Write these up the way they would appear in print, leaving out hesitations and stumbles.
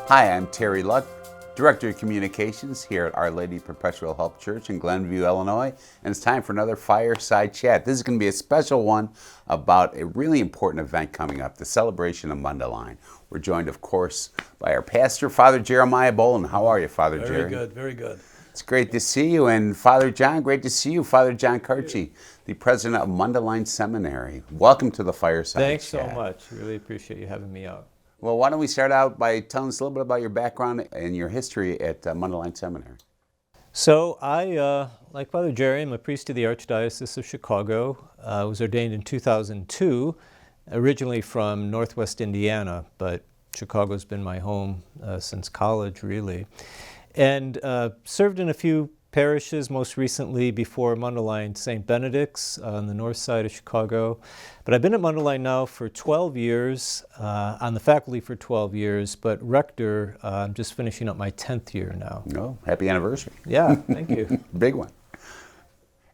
Hi, I'm Terry Luc, Director of Communications here at Our Lady Perpetual Help Church in Glenview, Illinois, and it's time for another Fireside Chat. This is going to be a special one about a really important event coming up, the Celebration of Mundelein. We're joined, of course, by our pastor, Father Jeremiah Boland. How are you, Father Jerry? Very good, very good. It's great to see you. And Father John, great to see you. Father John Kartje, the president of Mundelein Seminary. Welcome to the Fireside Thanks Chat. so much. Really appreciate you having me out. Well, why don't we start out by telling us a little bit about your background and your history at Mundelein Seminary. So I, like Father Jerry, I'm a priest of the Archdiocese of Chicago. I was ordained in 2002, originally from Northwest Indiana, but Chicago's been my home since college, really. And served in a few parishes, most recently before Mundelein, St. Benedict's on the north side of Chicago. But I've been at Mundelein now for 12 years, on the faculty for 12 years, but rector, I'm just finishing up my 10th year now. Oh, happy anniversary. Yeah, thank you. Big one.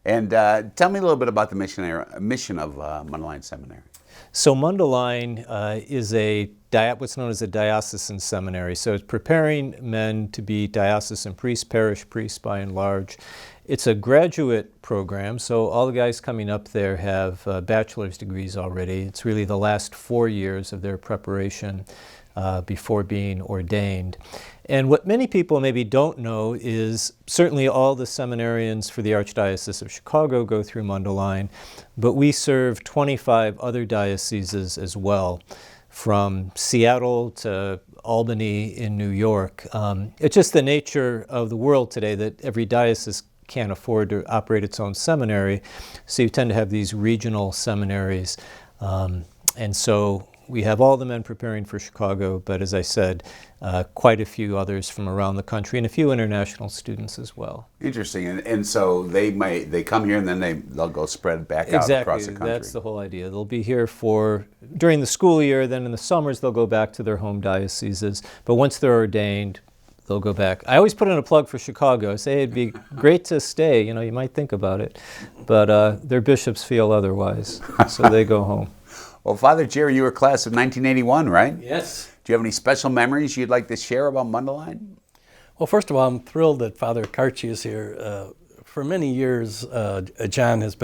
And tell me a little bit about the mission of Mundelein Seminary. So Mundelein is what's known as a diocesan seminary. So it's preparing men to be diocesan priests, parish priests by and large. It's a graduate program, so all the guys coming up there have bachelor's degrees already. It's really the last 4 years of their preparation before being ordained. And what many people maybe don't know is certainly all the seminarians for the Archdiocese of Chicago go through Mundelein, but we serve 25 other dioceses as well, from Seattle to Albany in New York. It's just the nature of the world today that every diocese can't afford to operate its own seminary, so you tend to have these regional seminaries. And so we have all the men preparing for Chicago, but as I said, quite a few others from around the country and a few international students as well. Interesting. And so they come here and then they'll go spread back out across the country. Exactly. That's the whole idea. They'll be here during the school year, then in the summers they'll go back to their home dioceses. But once they're ordained, they'll go back. I always put in a plug for Chicago. I say it'd be great to stay. You might think about it. But their bishops feel otherwise, so they go home. Well, Father Jerry, you were class of 1981, right? Yes. Do you have any special memories you'd like to share about Mundelein? Well, first of all, I'm thrilled that Father Kartje is here. For many years, John has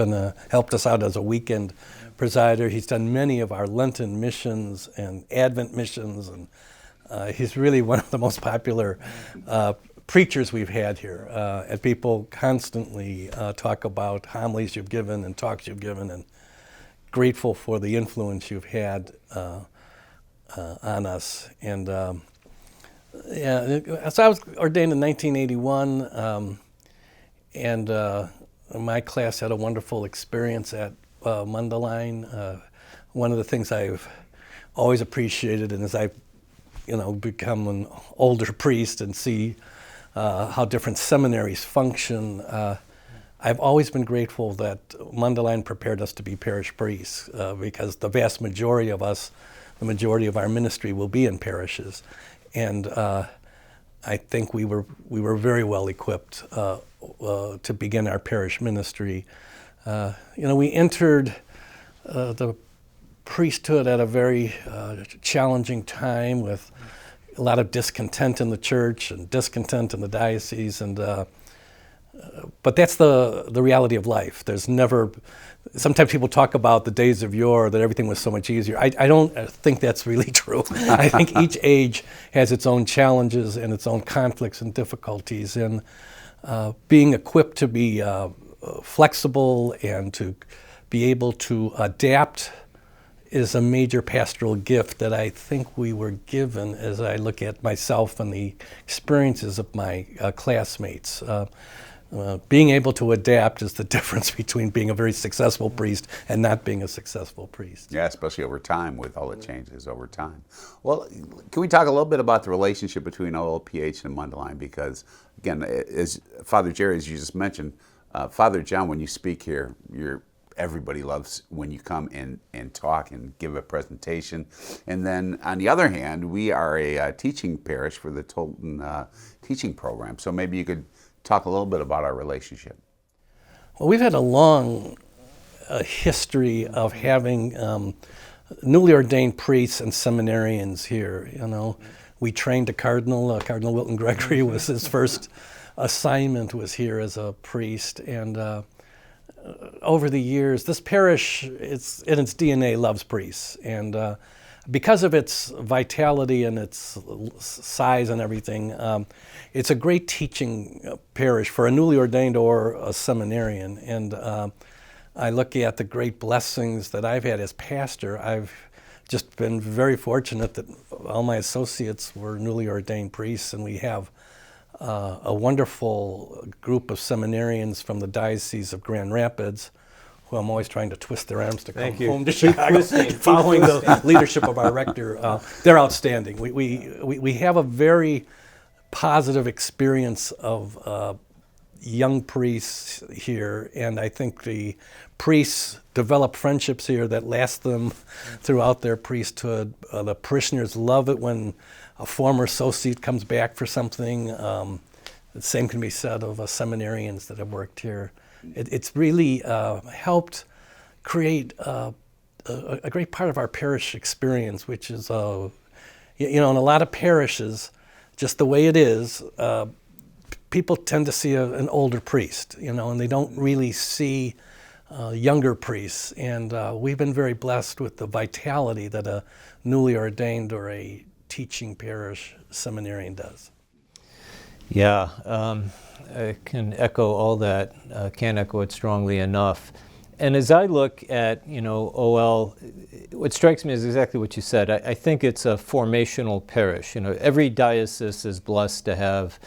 helped us out as a weekend presider. He's done many of our Lenten missions and Advent missions, and he's really one of the most popular preachers we've had here. And people constantly talk about homilies you've given and talks you've given, and grateful for the influence you've had on us. And so I was ordained in 1981, and my class had a wonderful experience at Mundelein. One of the things I've always appreciated, and as I've become an older priest and see how different seminaries function, I've always been grateful that Mundelein prepared us to be parish priests because the vast majority of us, the majority of our ministry will be in parishes. And I think we were very well equipped to begin our parish ministry. We entered the priesthood at a very challenging time with a lot of discontent in the church and discontent in the diocese, but that's the reality of life. Sometimes people talk about the days of yore, that everything was so much easier. I don't think that's really true. I think each age has its own challenges and its own conflicts and difficulties, and being equipped to be flexible and to be able to adapt is a major pastoral gift that I think we were given as I look at myself and the experiences of my classmates. Being able to adapt is the difference between being a very successful priest and not being a successful priest. Yeah, especially over time with all the changes over time. Well, can we talk a little bit about the relationship between OLPH and Mundelein? Because, again, as Father Jerry, as you just mentioned, Father John, when you speak here, everybody loves when you come and talk and give a presentation. And then, on the other hand, we are a teaching parish for the Tolton teaching program. So maybe you could talk a little bit about our relationship. Well, we've had a long history of having newly ordained priests and seminarians here. we trained a cardinal. Cardinal Wilton Gregory was his first assignment was here as a priest. And over the years, this parish, it's in its DNA, loves priests. And because of its vitality and its size and everything, it's a great teaching parish for a newly ordained or a seminarian. And I look at the great blessings that I've had as pastor. I've just been very fortunate that all my associates were newly ordained priests, and we have a wonderful group of seminarians from the Diocese of Grand Rapids, who I'm always trying to twist their arms to come home to Chicago, following the leadership of our rector. They're outstanding. We have a very positive experience of young priests here, and I think the priests develop friendships here that last them throughout their priesthood. The parishioners love it when a former associate comes back for something. The same can be said of seminarians that have worked here. It's really helped create a great part of our parish experience, which is, in a lot of parishes, just the way it is, people tend to see an older priest, and they don't really see younger priests. And we've been very blessed with the vitality that a newly ordained or a teaching parish seminarian does. Yeah, I can echo all that. Can't echo it strongly enough. And as I look at, OL, what strikes me is exactly what you said. I think it's a formational parish. Every diocese is blessed to have,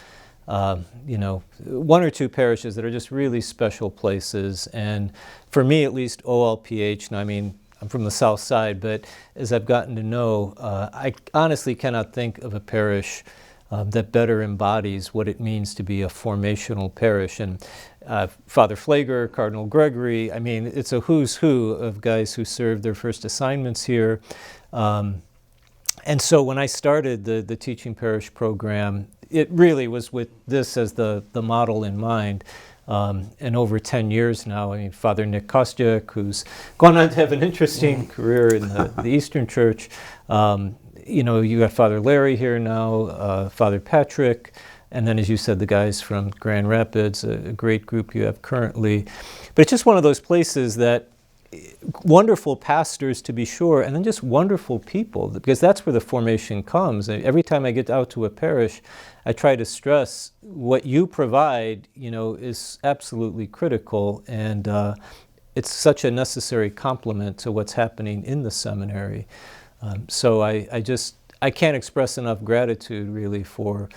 one or two parishes that are just really special places. And for me, at least, OLPH, and I'm from the South Side, but as I've gotten to know, I honestly cannot think of a parish that better embodies what it means to be a formational parish. And Father Flager, Cardinal Gregory, it's a who's who of guys who served their first assignments here. And so when I started the Teaching Parish program, it really was with this as the model in mind. And over 10 years now, Father Nick Kostyuk, who's gone on to have an interesting career in the Eastern Church, you got Father Larry here now, Father Patrick, and then, as you said, the guys from Grand Rapids, a great group you have currently. But it's just one of those places that wonderful pastors, to be sure, and then just wonderful people, because that's where the formation comes. Every time I get out to a parish, I try to stress what you provide, is absolutely critical, and it's such a necessary complement to what's happening in the seminary. So I can't express enough gratitude, really, for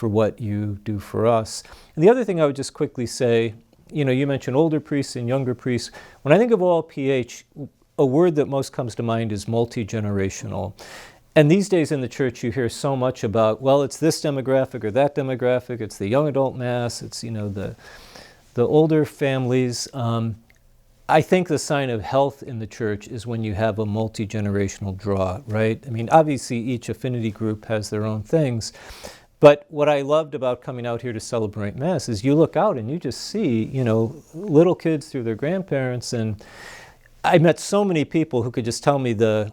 what you do for us. And the other thing I would just quickly say, you mentioned older priests and younger priests. When I think of OLPH, a word that most comes to mind is multi-generational. And these days in the church, you hear so much about, well, it's this demographic or that demographic, it's the young adult mass, it's, the older families. I think the sign of health in the church is when you have a multi-generational draw, right? Obviously each affinity group has their own things, but what I loved about coming out here to celebrate Mass is you look out and you just see, little kids through their grandparents, and I met so many people who could just tell me the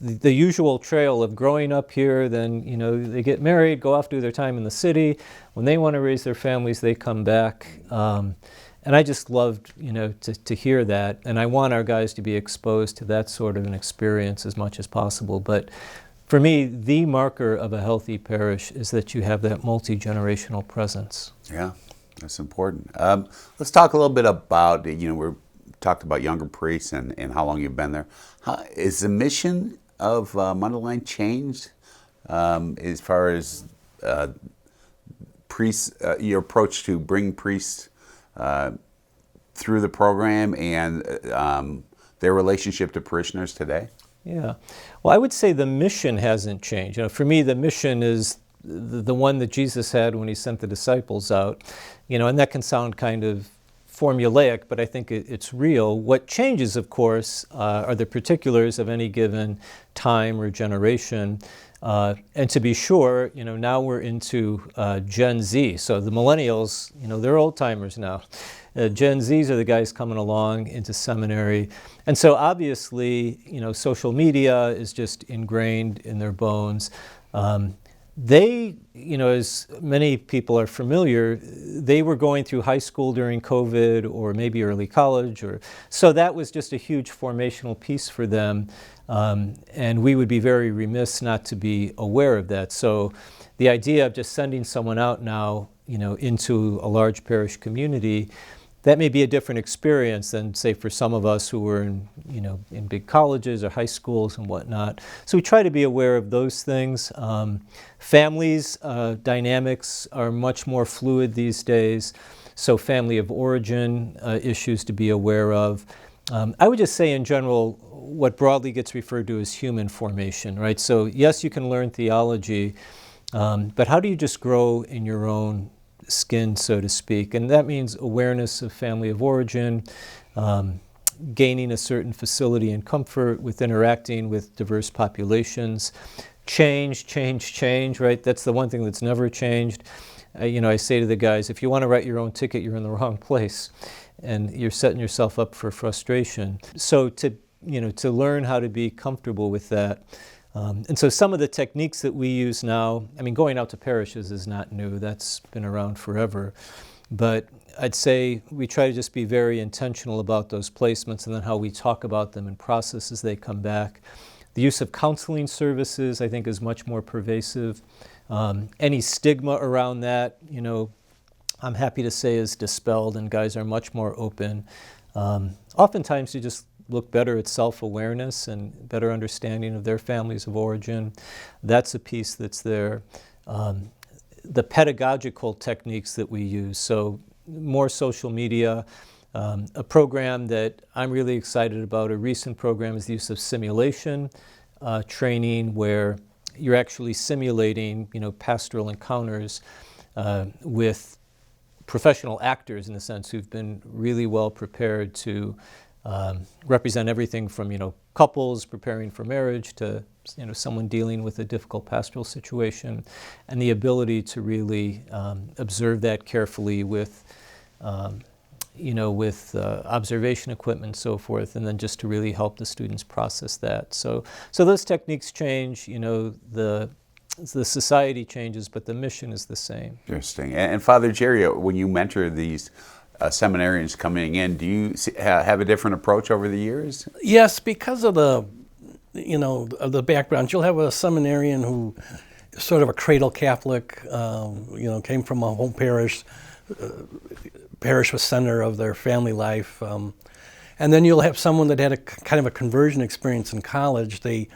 usual trail of growing up here, then, they get married, go off, do their time in the city. When they want to raise their families, they come back. And I just loved, to hear that. And I want our guys to be exposed to that sort of an experience as much as possible. But for me, the marker of a healthy parish is that you have that multi-generational presence. Yeah, that's important. Let's talk a little bit about, we talked about younger priests and how long you've been there. Is the mission of Mundelein changed as far as priests, your approach to bring priests through the program and their relationship to parishioners today? Yeah. Well, I would say the mission hasn't changed. For me, the mission is the one that Jesus had when he sent the disciples out. And that can sound kind of formulaic, but I think it's real. What changes, of course, are the particulars of any given time or generation. And to be sure, now we're into Gen Z. So the millennials, they're old timers now. Gen Zs are the guys coming along into seminary. And so obviously, social media is just ingrained in their bones. They, as many people are familiar, they were going through high school during COVID or maybe early college, so that was just a huge formational piece for them, and we would be very remiss not to be aware of that. So the idea of just sending someone out now, into a large parish community, that may be a different experience than, say, for some of us who were in big colleges or high schools and whatnot. So we try to be aware of those things. Families dynamics are much more fluid these days, so family of origin issues to be aware of. I would just say in general, what broadly gets referred to as human formation, right? So yes, you can learn theology, but how do you just grow in your own skin, so to speak? And that means awareness of family of origin, gaining a certain facility and comfort with interacting with diverse populations. Change, right? That's the one thing that's never changed. I say to the guys, if you want to write your own ticket, you're in the wrong place, and you're setting yourself up for frustration. So to learn how to be comfortable with that. And so some of the techniques that we use now, going out to parishes is not new. That's been around forever. But I'd say we try to just be very intentional about those placements and then how we talk about them and process as they come back. The use of counseling services, I think, is much more pervasive. Any stigma around that, I'm happy to say is dispelled, and guys are much more open. Oftentimes you just look better at self-awareness and better understanding of their families of origin. That's a piece that's there. The pedagogical techniques that we use, so more social media. A program that I'm really excited about, a recent program, is the use of simulation training, where you're actually simulating, pastoral encounters with professional actors, in a sense, who've been really well prepared to represent everything from couples preparing for marriage to someone dealing with a difficult pastoral situation, and the ability to really observe that carefully with observation equipment and so forth, and then just to really help the students process that. So those techniques change. The society changes, but the mission is the same. Interesting. And Father Jerry, when you mentor these seminarians coming in, do you have a different approach over the years? Yes, because of the background. You'll have a seminarian who is sort of a cradle Catholic, came from a home parish. Parish was center of their family life. And then you'll have someone that had a kind of a conversion experience in college. They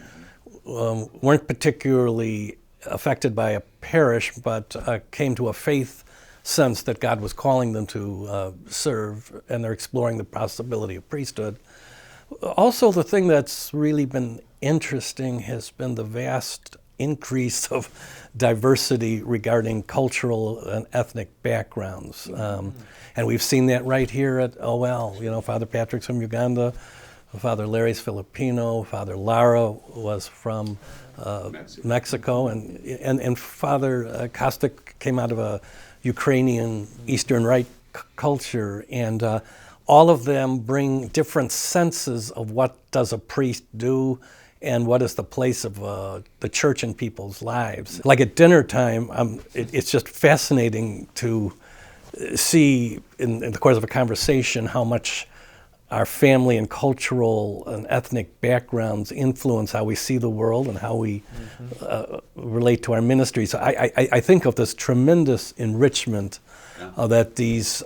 weren't particularly affected by a parish, but came to a faith sense that God was calling them to serve, and they're exploring the possibility of priesthood. Also, the thing that's really been interesting has been the vast increase of diversity regarding cultural and ethnic backgrounds. And we've seen that right here at OL. Father Patrick's from Uganda, Father Larry's Filipino, Father Lara was from Mexico, and Father Kostik came out of a Ukrainian Eastern Rite culture, and all of them bring different senses of what does a priest do and what is the place of the church in people's lives. Like at dinner time, it's just fascinating to see in the course of a conversation how much our family and cultural and ethnic backgrounds influence how we see the world and how we relate to our ministry. So I think of this tremendous enrichment that these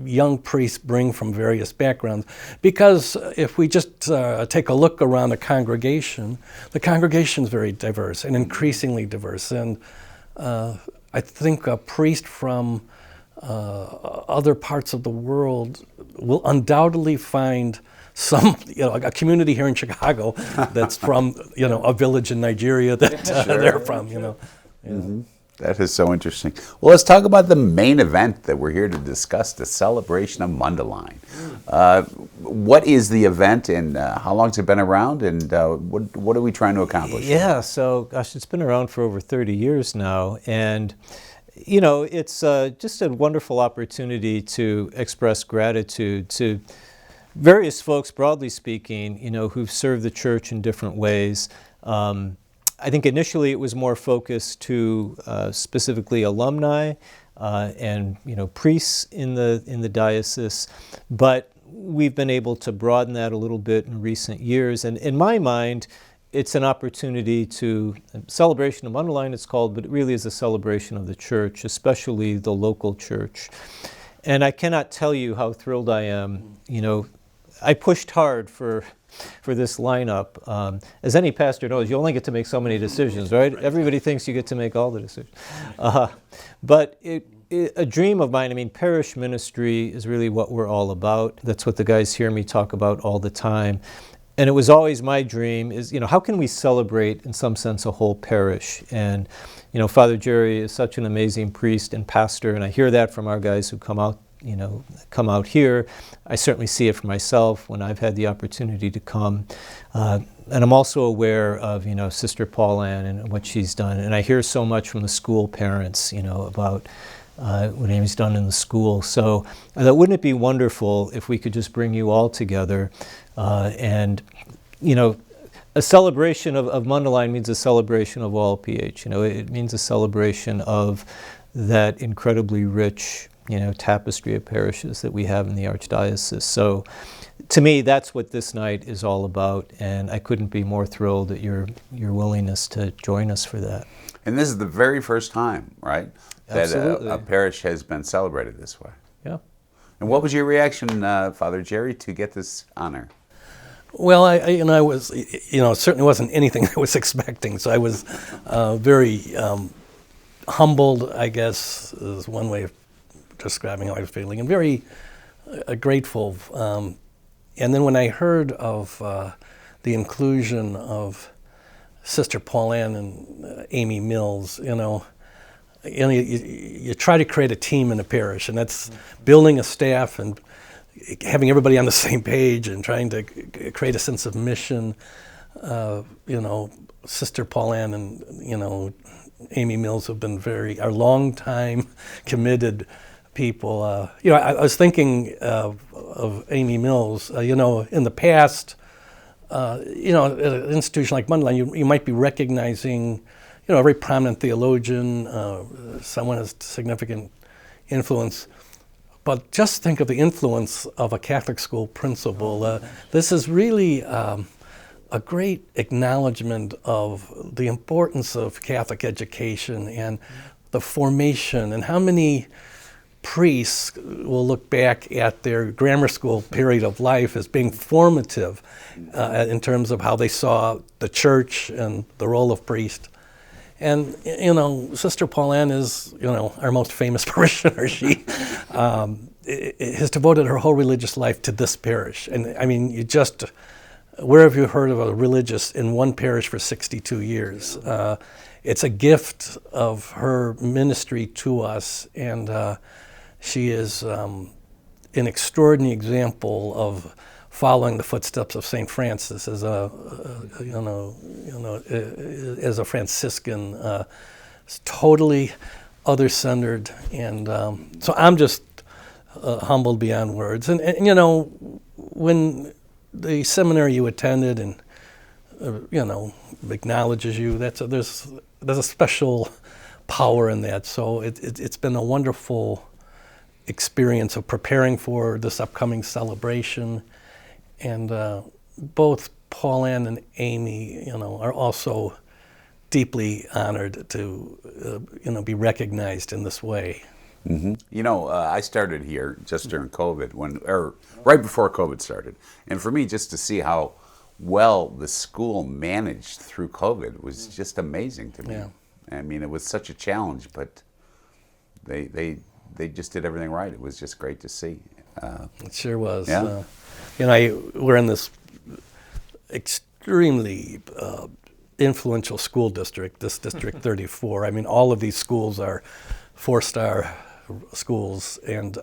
young priests bring from various backgrounds. Because if we just take a look around the congregation is very diverse and increasingly diverse. And I think a priest from other parts of the world will undoubtedly find some, a community here in Chicago that's from, a village in Nigeria that they're from, Mm-hmm. That is so interesting. Well, let's talk about the main event that we're here to discuss, the Celebration of Mundelein. what is the event, and how long has it been around, and what are we trying to accomplish? Yeah, so gosh, it's been around for over 30 years now, and you know, it's just a wonderful opportunity to express gratitude to various folks, broadly speaking, you know, who've served the church in different ways. I think initially it was more focused to specifically alumni and, you know, priests in the diocese, but we've been able to broaden that a little bit in recent years. And in my mind, it's an opportunity to, Celebration of Mundelein it's called, but it really is a celebration of the church, especially the local church. And I cannot tell you how thrilled I am. You know, I pushed hard for this lineup. As any pastor knows, you only get to make so many decisions, right? Everybody thinks you get to make all the decisions. But a dream of mine, I mean, parish ministry is really what we're all about. That's what the guys hear me talk about all the time. And it was always my dream is, you know, how can we celebrate, in some sense, a whole parish? And, you know, Father Jerry is such an amazing priest and pastor, and I hear that from our guys who come out here. I certainly see it for myself when I've had the opportunity to come. And I'm also aware of, you know, Sister Paulanne and what she's done. And I hear so much from the school parents, you know, about what Amy's done in the school. So wouldn't it be wonderful if we could just bring you all together and, you know, a celebration of Mundelein means a celebration of OLPH. You know, it means a celebration of that incredibly rich, you know, tapestry of parishes that we have in the Archdiocese. So to me, that's what this night is all about, and I couldn't be more thrilled at your willingness to join us for that. And this is the very first time, right, that Absolutely. a parish has been celebrated this way. Yeah. And what was your reaction, Father Jerry, to get this honor? Well, I was, you know, it certainly wasn't anything I was expecting. So I was very humbled, I guess, is one way of describing how I was feeling, and very grateful. And then when I heard of the inclusion of Sister Paulanne and Amy Mills, you try to create a team in a parish, and that's building a staff and having everybody on the same page and trying to create a sense of mission. Sister Paulanne and Amy Mills have been are long time committed people. I was thinking of Amy Mills. In the past, at an institution like Mundelein, you might be recognizing, a very prominent theologian, someone has significant influence. But just think of the influence of a Catholic school principal. This is really a great acknowledgement of the importance of Catholic education and the formation, and how many priests will look back at their grammar school period of life as being formative in terms of how they saw the church and the role of priest. And, Sister Paulanne is, our most famous parishioner. She has devoted her whole religious life to this parish. And I mean, where have you heard of a religious in one parish for 62 years? It's a gift of her ministry to us, and she is an extraordinary example of following the footsteps of St. Francis as as a Franciscan, totally other-centered, and so I'm just humbled beyond words. And when the seminary you attended and acknowledges you, there's a special power in that. So it's been a wonderful experience of preparing for this upcoming celebration. And both Paulanne and Amy, are also deeply honored to, be recognized in this way. Mm-hmm. I started here just during COVID, right before COVID started. And for me, just to see how well the school managed through COVID was just amazing to me. Yeah. I mean, it was such a challenge, but they just did everything right. It was just great to see. It sure was. Yeah. We're in this extremely influential school district, this District 34. I mean, all of these schools are 4-star schools, and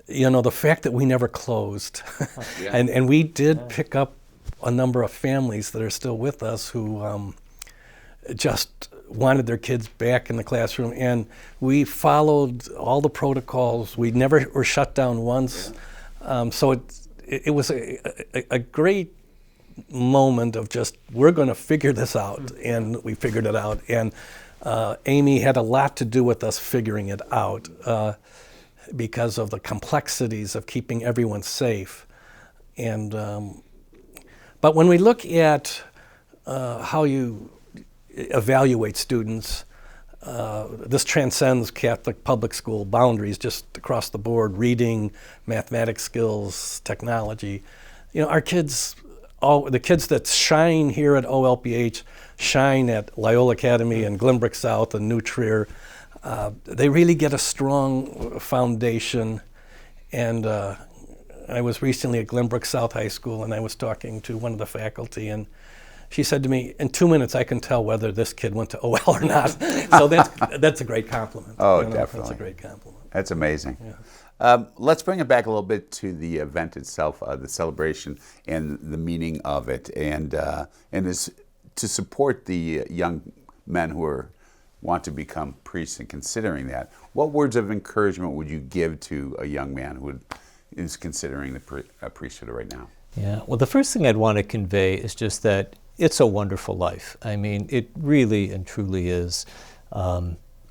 the fact that we never closed, Yeah. and we did pick up a number of families that are still with us who just wanted their kids back in the classroom, and we followed all the protocols. We never were shut down once. So it was a great moment of just, we're going to figure this out, and we figured it out. And Amy had a lot to do with us figuring it out because of the complexities of keeping everyone safe. And but when we look at how you evaluate students, this transcends Catholic public school boundaries, just across the board: reading, mathematics skills, technology. Our kids, the kids that shine here at OLPH shine at Loyola Academy and Glenbrook South and New Trier. They really get a strong foundation. And I was recently at Glenbrook South High School, and I was talking to one of the faculty, and she said to me, in 2 minutes I can tell whether this kid went to OL or not. So that's a great compliment. Oh, definitely. That's a great compliment. That's amazing. Yeah. Let's bring it back a little bit to the event itself, the celebration and the meaning of it, and is to support the young men who want to become priests and considering that. What words of encouragement would you give to a young man who is considering the priesthood right now? Yeah, well, the first thing I'd want to convey is just that it's a wonderful life. I mean, it really and truly is.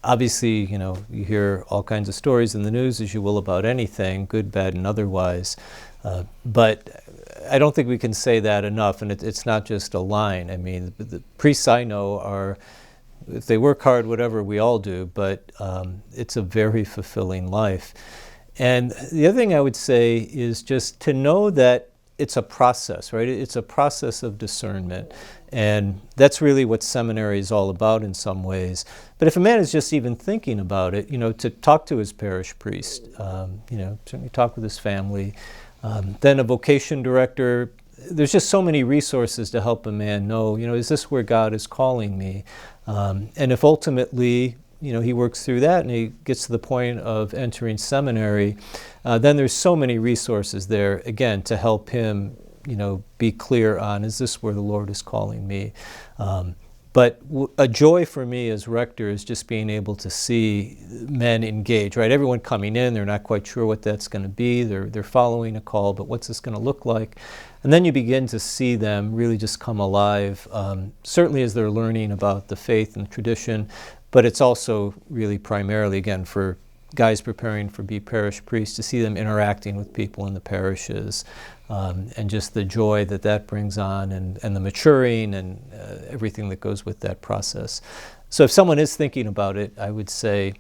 Obviously, you hear all kinds of stories in the news, as you will, about anything, good, bad, and otherwise. But I don't think we can say that enough, and it's not just a line. I mean, the priests I know are, if they work hard, whatever, we all do, but it's a very fulfilling life. And the other thing I would say is just to know that it's a process, right? It's a process of discernment. And that's really what seminary is all about in some ways. But if a man is just even thinking about it, to talk to his parish priest, certainly talk with his family, then a vocation director. There's just so many resources to help a man know, is this where God is calling me? And if ultimately, he works through that and he gets to the point of entering seminary, then there's so many resources there, again, to help him, be clear on, is this where the Lord is calling me? But a joy for me as rector is just being able to see men engage, right? Everyone coming in, they're not quite sure what that's going to be. They're following a call, but what's this going to look like? And then you begin to see them really just come alive, certainly as they're learning about the faith and the tradition, but it's also really primarily, again, for guys preparing for be parish priests, to see them interacting with people in the parishes, and just the joy that brings on, and the maturing and everything that goes with that process. So if someone is thinking about it, I would say,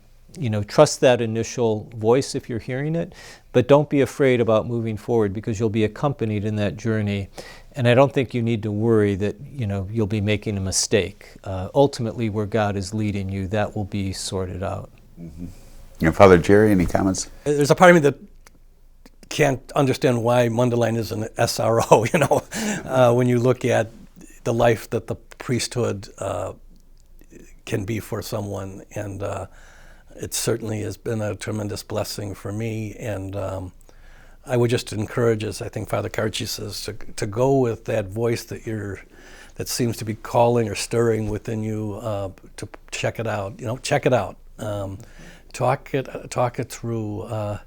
trust that initial voice if you're hearing it, but don't be afraid about moving forward, because you'll be accompanied in that journey. And I don't think you need to worry that, you'll be making a mistake. Ultimately, where God is leading you, that will be sorted out. Mm-hmm. Father Jerry, any comments? There's a part of me that can't understand why Mundelein is an SRO, when you look at the life that the priesthood can be for someone. And it certainly has been a tremendous blessing for me. And I would just encourage, as I think Father Kartje says, to go with that voice that seems to be calling or stirring within you, to check it out. Check it out. Talk it through.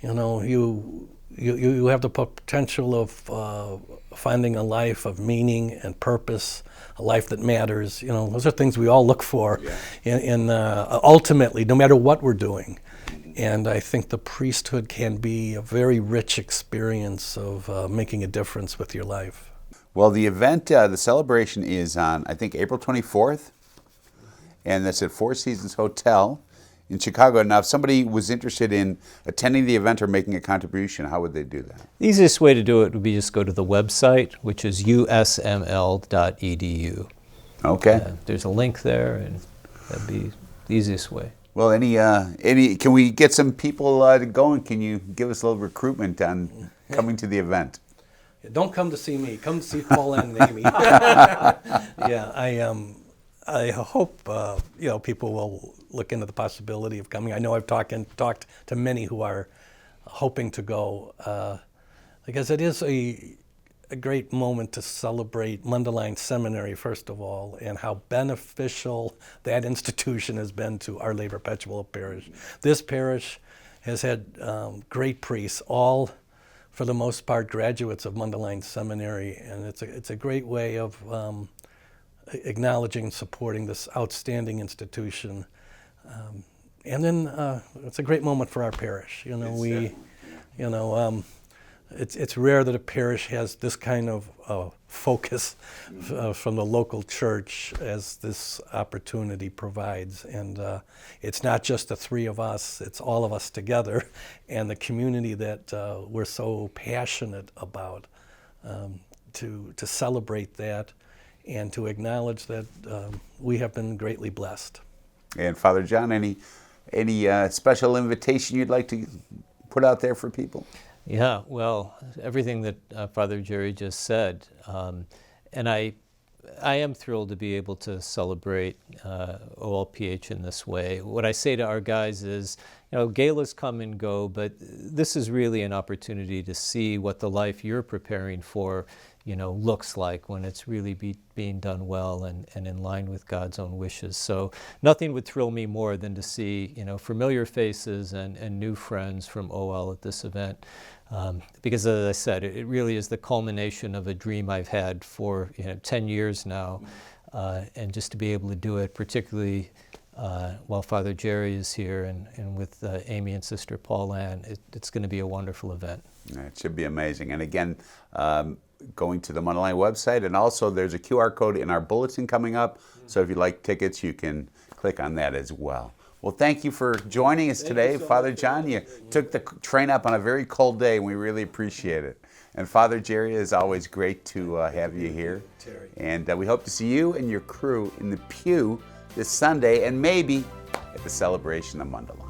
You have the potential of finding a life of meaning and purpose, a life that matters. Those are things we all look for, ultimately, no matter what we're doing. And I think the priesthood can be a very rich experience of making a difference with your life. Well, the event, the celebration is on, I think, April 24th, and that's at Four Seasons Hotel in Chicago. Now, if somebody was interested in attending the event or making a contribution, how would they do that? The easiest way to do it would be just go to the website, which is usml.edu. Okay. There's a link there, and that'd be the easiest way. Well, can we get some people to go, and can you give us a little recruitment on coming to the event? Don't come to see me. Come to see Paulanne and Amy. Yeah, I hope people will look into the possibility of coming. I know I've talked to many who are hoping to go because it is a great moment to celebrate Mundelein Seminary, first of all, and how beneficial that institution has been to Our Lady Perpetual Parish. This parish has had great priests, all for the most part graduates of Mundelein Seminary, and it's a great way of acknowledging and supporting this outstanding institution. And then it's a great moment for our parish. It's rare that a parish has this kind of focus from the local church as this opportunity provides. And it's not just the three of us, it's all of us together and the community that we're so passionate about to celebrate that and to acknowledge that we have been greatly blessed. And Father John, any special invitation you'd like to put out there for people? Yeah, well, everything that Father Jerry just said, and I am thrilled to be able to celebrate OLPH in this way. What I say to our guys is, galas come and go, but this is really an opportunity to see what the life you're preparing for, looks like when it's really being done well and in line with God's own wishes. So nothing would thrill me more than to see, familiar faces and new friends from OL at this event. Because as I said, it really is the culmination of a dream I've had for 10 years now. And just to be able to do it, particularly while Father Jerry is here and with Amy and Sister Paulanne, it's going to be a wonderful event. It should be amazing. And again, going to the Mundelein website, and also there's a QR code in our bulletin coming up. So if you'd like tickets, you can click on that as well. Well, thank you for joining us today. Father John, you took the train up on a very cold day, and we really appreciate it. And Father Jerry, it's always great to have you here. And we hope to see you and your crew in the pew this Sunday, and maybe at the Celebration of Mundelein.